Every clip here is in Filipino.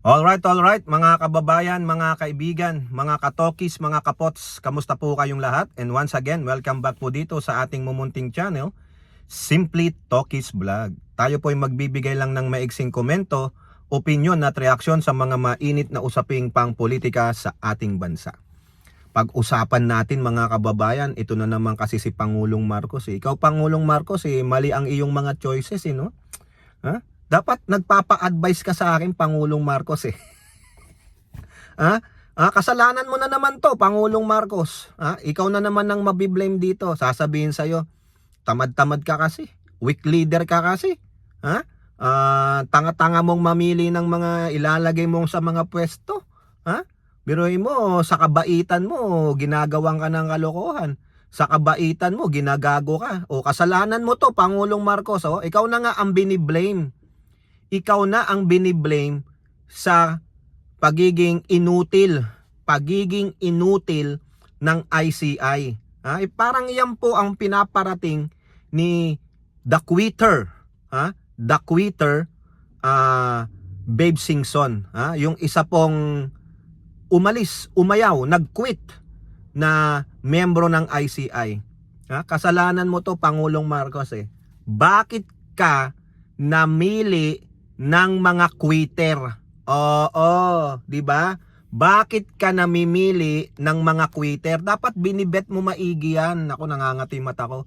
Alright, mga kababayan, mga kaibigan, mga katokis, mga kapots, kamusta po kayong lahat? And once again, welcome back po dito sa ating mumunting channel, Simply Tokis Vlog. Tayo po ay magbibigay lang ng maiksing komento, opinion at reaksyon sa mga mainit na usaping pang-politika sa ating bansa. Pag-usapan natin mga kababayan, ito na naman kasi si Pangulong Marcos. Ikaw Pangulong Marcos, mali ang iyong mga choices, no? Ha? Dapat nagpapa-advise ka sa akin, Pangulong Marcos Ha? Kasalanan mo na naman to, Pangulong Marcos. Ikaw na naman ang mabiblame dito. Sasabihin sa'yo, tamad-tamad ka kasi. Weak leader ka kasi. Tanga-tanga mong mamili ng mga ilalagay mo sa mga pwesto. Biruin mo, sa kabaitan mo, ginagawang ka ng kalokohan. Sa kabaitan mo, ginagago ka. O kasalanan mo to, Pangulong Marcos. Ikaw na nga ang biniblame. Ikaw na ang biniblame sa pagiging inutil ng ICI. Parang iyan po ang pinaparating ni The Quitter, Babe Singson, yung isa pong umayaw, nag-quit na miyembro ng ICI. Kasalanan mo to, Pangulong Marcos Bakit ka namili ng mga quitter? Oo, di ba? Bakit ka namimili ng mga quitter? Dapat binibet mo maigi yan. Ako, nangangati mata ko.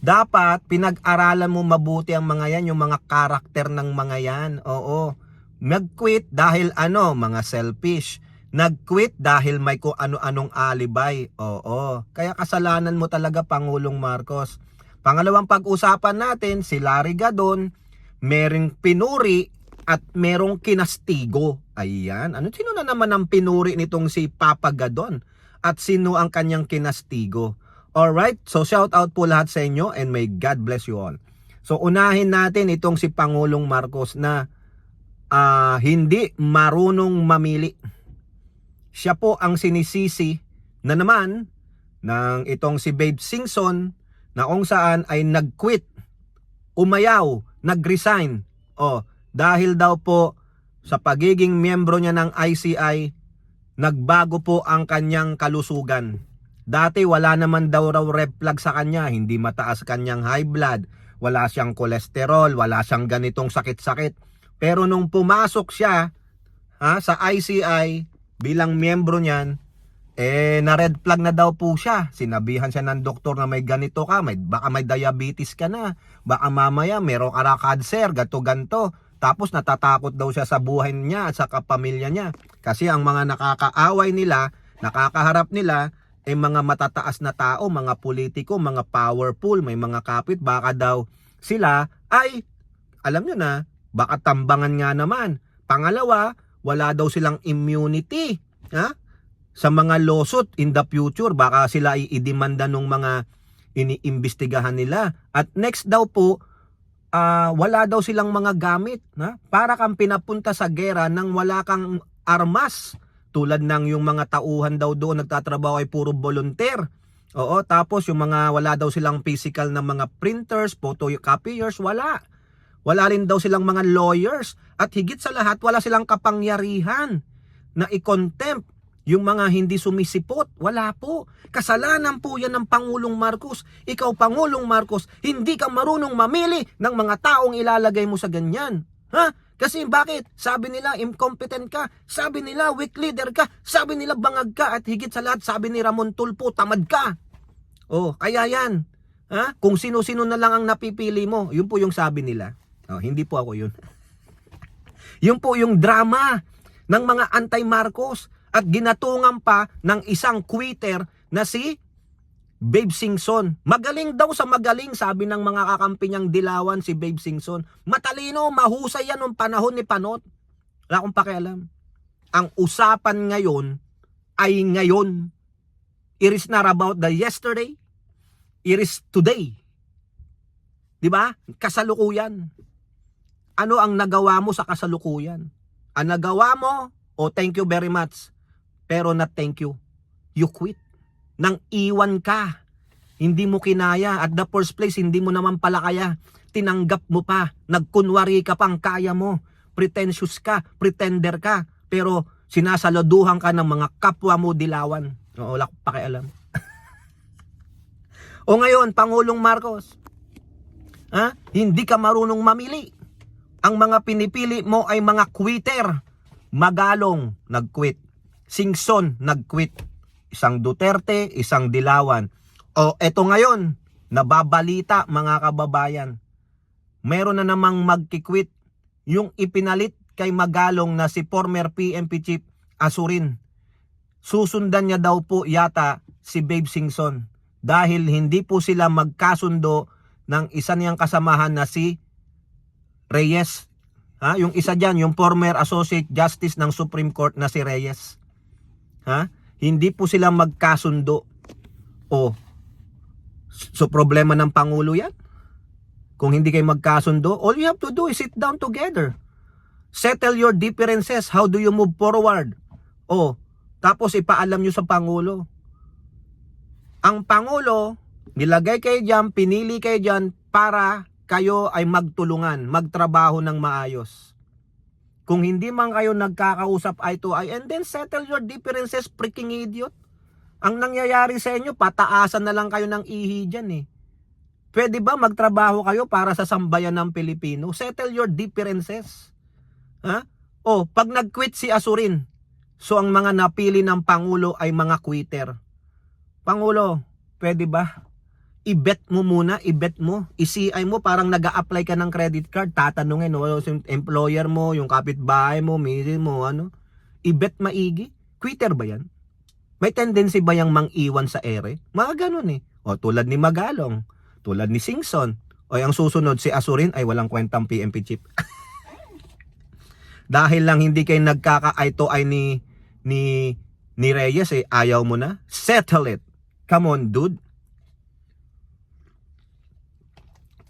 Dapat pinag-aralan mo mabuti ang mga yan, yung mga karakter ng mga yan. Oo. Nag-quit dahil mga selfish. Nag-quit dahil may kung ano-anong alibay. Oo. Kaya kasalanan mo talaga, Pangulong Marcos. Pangalawang pag-usapan natin, si Larry Gadon, merong pinuri at merong kinastigo. Ayan. Sino na naman ang pinuri nitong si Papa Gadon? At sino ang kanyang kinastigo? Alright, so shout out po lahat sa inyo and may God bless you all. So unahin natin itong si Pangulong Marcos na hindi marunong mamili. Siya po ang sinisisi na naman ng itong si Babe Singson na kung saan ay nag-quit, umayaw, nag-resign. Dahil daw po sa pagiging miyembro niya ng ICI, nagbago po ang kanyang kalusugan. Dati wala naman daw raw red flag sa kanya, hindi mataas kanyang high blood, wala siyang kolesterol, wala siyang ganitong sakit-sakit. Pero nung pumasok siya sa ICI bilang miyembro niyan, na red flag na daw po siya. Sinabihan siya ng doktor na may ganito ka, baka may diabetes ka na, baka mamaya meron ka na cancer, ganto. Tapos natatakot daw siya sa buhay niya at sa kapamilya niya. Kasi ang mga nakakaaway nila, nakakaharap nila, mga matataas na tao, mga politiko, mga powerful, may mga kapit, baka daw sila ay, alam nyo na, baka tambangan nga naman. Pangalawa, wala daw silang immunity. Sa mga lawsuit in the future, baka sila ay idemanda ng mga iniimbestigahan nila. At next daw po, wala daw silang mga gamit. Para kang pinapunta sa gera nang wala kang armas. Tulad ng yung mga tauhan daw doon nagtatrabaho ay puro volunteer. Tapos yung mga wala daw silang physical na mga printers, photocopiers, wala. Wala rin daw silang mga lawyers. At higit sa lahat, wala silang kapangyarihan na i-contempt yung mga hindi sumisipot. Wala po. Kasalanan po yan ng Pangulong Marcos. Ikaw, Pangulong Marcos, hindi ka marunong mamili ng mga taong ilalagay mo sa ganyan. Kasi bakit? Sabi nila incompetent ka, sabi nila weak leader ka, sabi nila bangag ka, at higit sa lahat sabi ni Ramon Tulfo, tamad ka. Kaya yan. Kung sino-sino na lang ang napipili mo, yun po yung sabi nila. Hindi po ako yun. Yun po yung drama ng mga anti-Marcos. At ginatungan pa ng isang quitter na si Babe Singson. Magaling daw sa magaling, sabi ng mga kakampi niyang dilawan si Babe Singson. Matalino, mahusay yan noong panahon ni Panot. Wala akong pakialam. Ang usapan ngayon ay ngayon. It is not about the yesterday. It is today. Diba? Kasalukuyan. Ano ang nagawa mo sa kasalukuyan? Ang nagawa mo, thank you very much. Pero not thank you. You quit. Nang iwan ka. Hindi mo kinaya. At the first place, hindi mo naman pala kaya. Tinanggap mo pa. Nagkunwari ka pang kaya mo. pretentious ka, pretender ka, pero sinasaluduhan ka ng mga kapwa mo dilawan. O, wala akong pakialam. O ngayon, Pangulong Marcos, hindi ka marunong mamili. Ang mga pinipili mo ay mga quitter. Magalong, nag-quit. Singson, nag-quit. Isang Duterte, isang Dilawan. O eto ngayon, nababalita mga kababayan. Meron na namang magkikwit. Yung ipinalit kay Magalong na si former PNP Chief Asurin. Susundan niya daw po yata si Babe Singson. Dahil hindi po sila magkasundo ng isa niyang kasamahan na si Reyes. Yung isa dyan, yung former Associate Justice ng Supreme Court na si Reyes. Hindi po sila magkasundo. So problema ng Pangulo yan. Kung hindi kayo magkasundo, all you have to do is sit down together. Settle your differences. How do you move forward? Tapos ipaalam nyo sa Pangulo. Ang Pangulo, nilagay kayo dyan, pinili kayo dyan para kayo ay magtulungan, magtrabaho ng maayos. Kung hindi man kayo nagkakausap eye to eye, and then settle your differences, freaking idiot. Ang nangyayari sa inyo, pataasan na lang kayo ng ihi dyan eh. Pwede ba magtrabaho kayo para sa sambayan ng Pilipino? Settle your differences. Pag nag-quit si Asurin, so ang mga napili ng Pangulo ay mga quitter. Pangulo, pwede ba? I-bet mo muna, i-bet mo. I-CI mo, parang nag-a-apply ka ng credit card. Tatanungin, yung employer mo, yung kapitbahay mo, misis mo, I-bet maigi. Quitter ba yan? May tendency ba yung mang-iwan sa ere? Mga ganun eh. Tulad ni Magalong, tulad ni Singson. Ang susunod si Asurin ay walang kwentang PNP Chief. Dahil lang hindi kayo nagkaka-eye to eye ni Reyes ayaw mo na. Settle it. Come on, dude.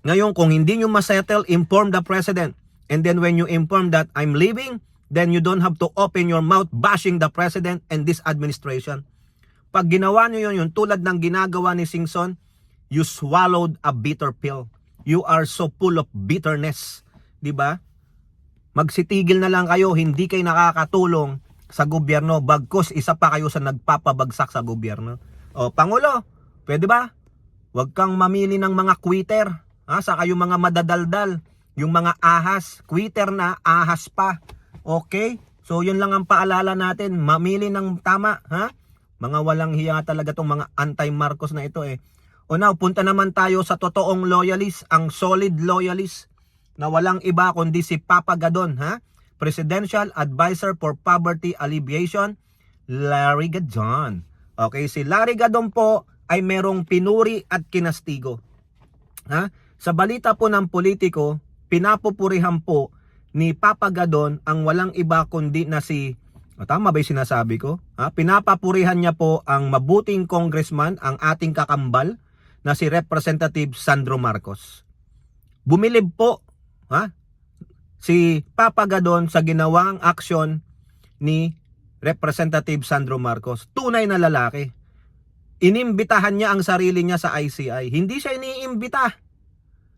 Ngayon, kung hindi nyo masettle, inform the president. And then when you inform that I'm leaving, then you don't have to open your mouth bashing the president and this administration. Pag ginawa nyo yun, yung tulad ng ginagawa ni Singson, you swallowed a bitter pill. You are so full of bitterness. Diba? Magsitigil na lang kayo, hindi kayo nakakatulong sa gobyerno, bagkus isa pa kayo sa nagpapabagsak sa gobyerno. Pangulo, pwede ba? Huwag kang mamili ng mga quitter. Sa kayo mga madadaldal, yung mga ahas, quitter na, ahas pa. Okay? So yun lang ang paalala natin, mamili ng tama, Mga walang hiya talaga tong mga anti-Marcos na ito eh. Now, punta naman tayo sa totoong loyalist, ang solid loyalist na walang iba kundi si Papa Gadon, Presidential Advisor for Poverty Alleviation, Larry Gadon. Okay, si Larry Gadon po ay merong pinuri at kinastigo. Sa balita po ng politiko, pinapupurihan po ni Papa Gadon ang walang iba kundi na si, tama ba yung sinasabi ko? Pinapapurihan niya po ang mabuting congressman, ang ating kakambal na si Representative Sandro Marcos. Bumilib po si Papa Gadon sa ginawang aksyon ni Representative Sandro Marcos. Tunay na lalaki. Inimbitahan niya ang sarili niya sa ICI. Hindi siya iniimbita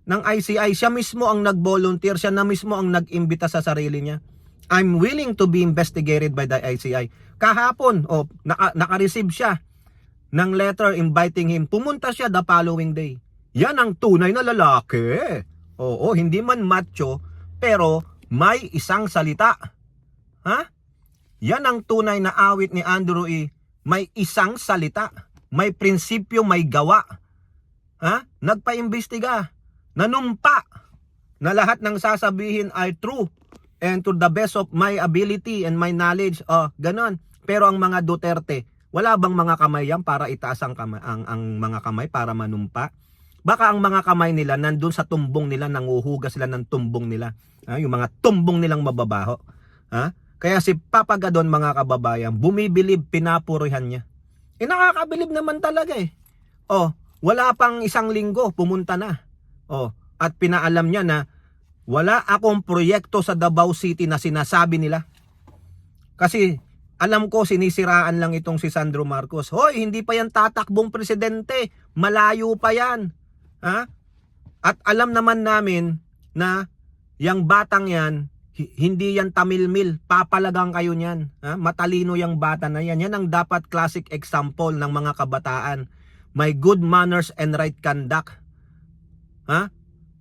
ng ICI. Siya mismo ang nag-volunteer. Siya na mismo ang nag-imbita sa sarili niya. I'm willing to be investigated by the ICI. Kahapon, naka-receive siya ng letter inviting him. Pumunta siya the following day. Yan ang tunay na lalaki. Hindi man macho, pero may isang salita. Yan ang tunay na awit ni Andrew E. May isang salita. May prinsipyo, may gawa. Nagpa-imbestiga. Nanumpa na lahat ng sasabihin ay true and to the best of my ability and my knowledge. Ganon. Pero ang mga Duterte, wala bang mga kamay yan para itaas ang mga kamay para manumpa? Baka ang mga kamay nila nandun sa tumbong nila, nanguhugas sila ng tumbong nila. Yung mga tumbong nilang mababaho. Kaya si Papa Gadon, mga kababayan, bumibilib, pinapurihan niya. Nakakabilib naman talaga eh. Wala pang isang linggo, pumunta na. At pinaalam niya na wala akong proyekto sa Davao City na sinasabi nila. Kasi alam ko sinisiraan lang itong si Sandro Marcos. Hoy, hindi pa yan tatakbong presidente. Malayo pa yan. At alam naman namin na yung batang yan, Hindi yan tamilmil, papalagang kayo niyan. Matalino yung bata na yan. Yan ang dapat classic example ng mga kabataan. May good manners and right conduct.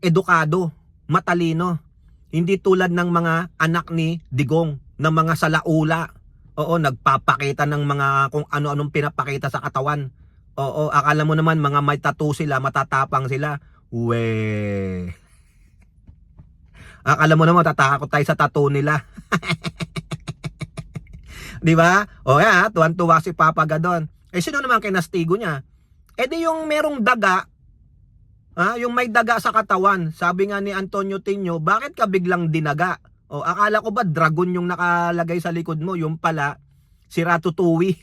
Edukado, matalino. Hindi tulad ng mga anak ni Digong na mga salaula. Oo, nagpapakita ng mga kung ano-anong pinapakita sa katawan. Oo, akala mo naman mga may tattoo sila, matatapang sila. Akala mo naman tatakot tayo sa tattoo nila. 'Di ba? O yan, tuwan-tuwa si Papa Gadon. Sino naman kinastigo niya? Di yung merong daga, yung may daga sa katawan. Sabi nga ni Antonio Tinio, bakit ka biglang dinaga? O akala ko ba dragon yung nakalagay sa likod mo? Yung pala, si Ratatouille.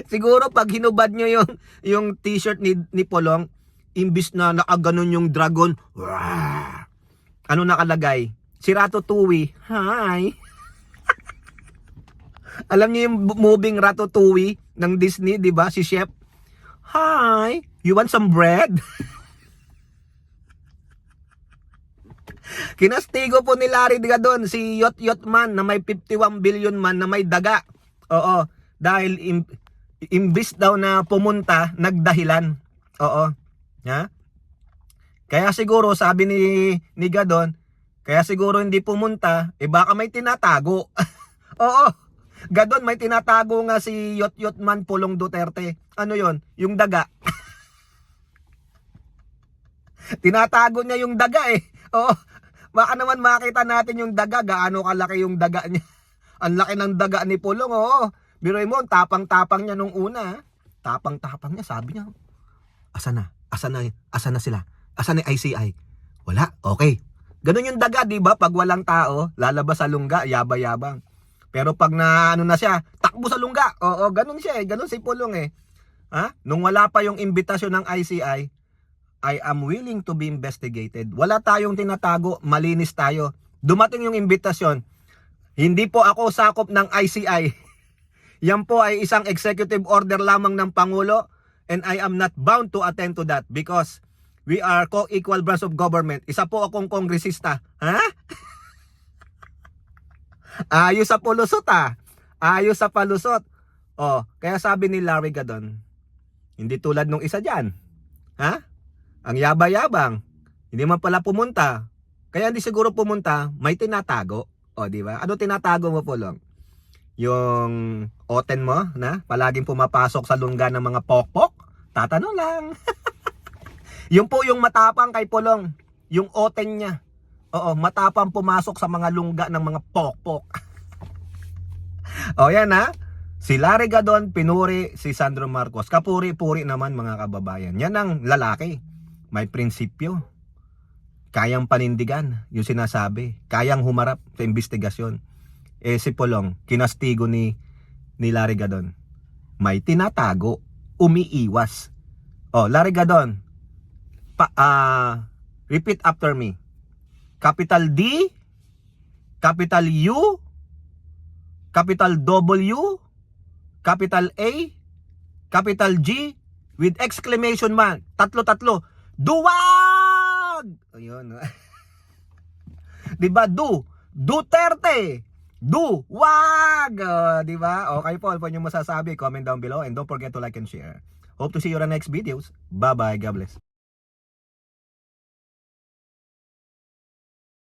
Siguro pag hinubad nyo yung t-shirt ni Polong, imbis na nakaganon yung dragon, ano nakalagay? Si Ratatouille, hi! Alam niyo yung moving Ratatouille ng Disney, di ba? Si Chef, hi! You want some bread? Kinastigo po ni Larry Gadon si Yot Man na may 51 billion man na may daga. Oo, dahil imbis daw na pumunta, nagdahilan. Oo. Kaya siguro sabi ni Gadon, kaya siguro hindi pumunta, baka may tinatago. Oo. Gadon, may tinatago nga si Yot Man Pulong Duterte. Ano 'yon? Yung daga. Tinatago niya yung daga Oo. Baka naman makita natin yung daga, gaano kalaki yung daga niya. Ang laki ng daga ni Pulong, oo. Biruin mo, tapang-tapang niya nung una. Tapang-tapang niya, sabi niya, asa na sila? Asa na ICI? Wala, okay. Ganun yung daga, di ba? Pag walang tao, lalabas sa lungga, yaba-yabang. Pero pag na ano na siya, takbo sa lungga. Oo, ganun siya ganun si Pulong Nung wala pa yung imbitasyon ng ICI, I am willing to be investigated. Wala tayong tinatago, malinis tayo. Dumating yung imbitasyon. Hindi po ako sakop ng ICI. Yan po ay isang executive order lamang ng Pangulo and I am not bound to attend to that because we are co-equal branch of government. Isa po akong kongresista. Ayos sa pulusot Ayos sa palusot. Kaya sabi ni Larry Gadon, hindi tulad nung isa dyan. Ang yaba-yabang, hindi man pala pumunta. Kaya hindi siguro pumunta, may tinatago. Di ba? Ano tinatago mo, Pulong? Yung oten mo na palaging pumapasok sa lungga ng mga pokpok? Tatanong lang. Yung po yung matapang kay Pulong, yung oten niya. Oo, matapang pumasok sa mga lungga ng mga pokpok. Yan Si Larry Gadon, pinuri si Sandro Marcos. Kapuri-puri naman mga kababayan. Yan ang lalaki. May prinsipyo. Kayang panindigan, yung sinasabi. Kayang humarap sa investigasyon. Si Pulong, kinastigo ni Larry Gadon. May tinatago, umiiwas. Larry Gadon, repeat after me. Capital D, capital U, capital W, capital A, capital G, with exclamation mark. Tatlo. Duwag! Ayun. Diba? Duterte! Duwag! Diba? Okay po, ano yung masasabi? Comment down below and don't forget to like and share. Hope to see you on the next videos. Bye-bye. God bless.